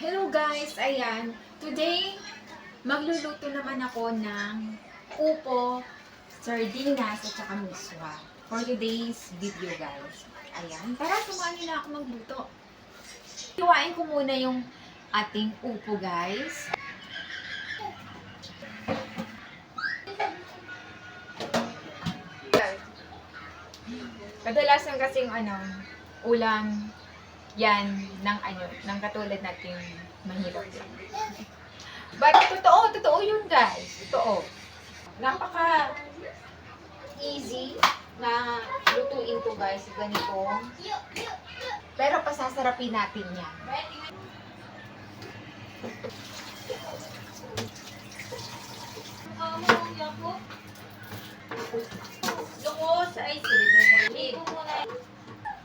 Hello guys! Ayan, today magluluto naman ako ng upo, sardinas at saka miswa for today's video guys. Ayan, tara samahan niyo na ako magluto. Hiwain ko muna yung ating upo guys. Kadalasan kasing ulam yan ng katulad nating mahirap yan. But totoo yun guys. Totoo. Napaka easy na lutuin to guys, ganito. Pero pasasarapin natin yan.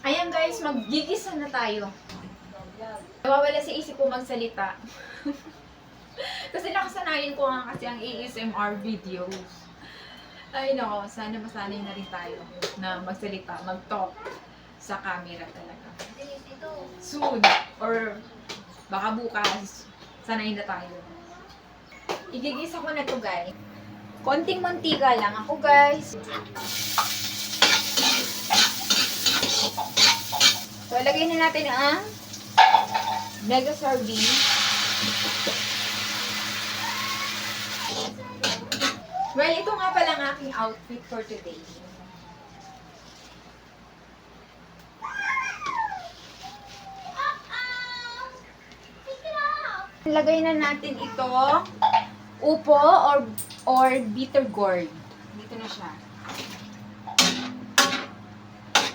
Ayan guys, maggigisa na tayo. Nawawala sa isip ko magsalita. Kasi nakasanayan ko nga kasi ang ASMR videos. Ay nako, sana masanay na rin tayo na magsalita, mag-talk sa camera talaga. Soon, or baka bukas, sanay na tayo. Igigisa ko na to guys. Konting mantika lang ako guys. So, lagay na natin ang mega sardine. Well, ito nga pala ang aking outfit for today. Lagay na natin ito, upo or bitter gourd. Dito na siya.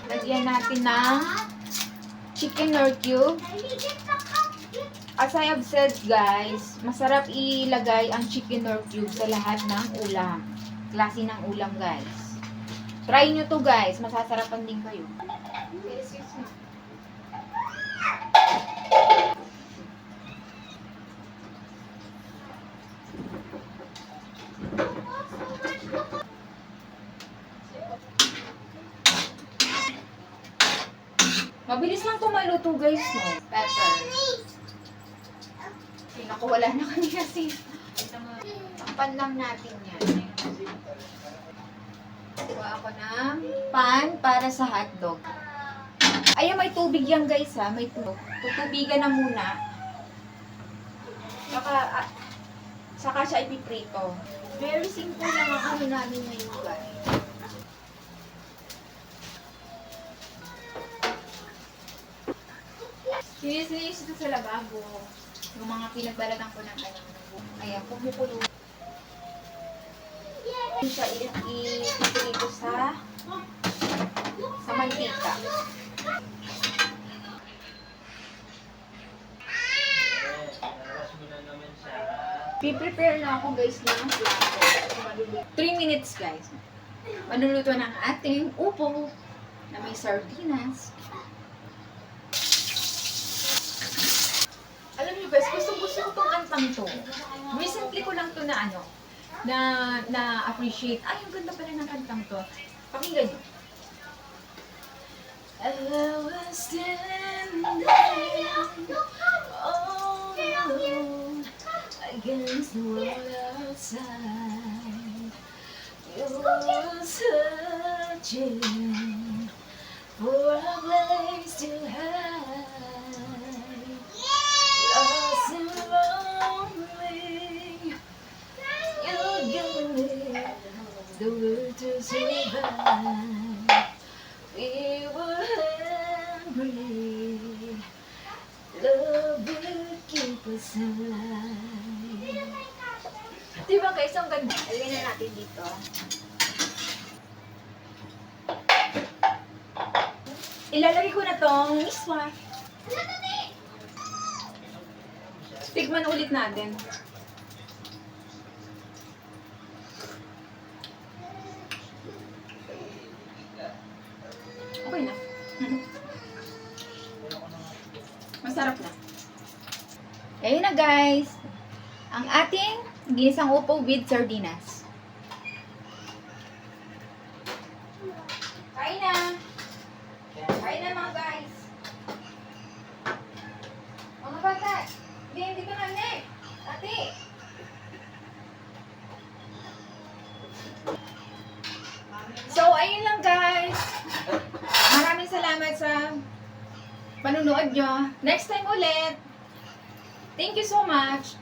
Lagyan natin ng chicken nor cube. As I have said guys, masarap ilagay ang chicken nor cube sa lahat ng ulam. Klase ng ulam guys. Try nyo to guys, masasarapan din kayo. Mabilis lang tumaluto guys, no? Pepper. Naku, wala na kami kasi. Takpan lang natin yan. Kuha ako ng pan para sa hotdog. Ayan, may tubig yan guys ha. May tubig. Tutubigan na muna. Saka siya ipiprito. Very simple lang ang ano namin ngayon guys. Sinis ito sa lababo. Yung mga pinagbalatan ko ng ayan, kumukulo. Siya i-prito sa mantika. Prepare na ako guys ng plato. 3 minutes guys. Manuluto ng ating upo na may sardinas. Alam niyo guys, gusto ko itong kantang to. Recently ko lang to na appreciate. Ay, ang ganda pala ng kantang to. Pakinggan niyo. I was standing all alone against the world outside. You were searching for a place to hide. Lost and lonely, you give me the will to survive. We were hungry, love will keep us alive. Diba guys, ang ganda. Alagyan na natin dito. Ilalagay ko na tong miswa. Tigman ulit natin. Okay na. Masarap na. Ayun na guys. Ang ating ginisang upo with sardinas. Kain na. Kain na mga guys. Mga bata. Di salamat sa panunood nyo. Next time ulit. Thank you so much.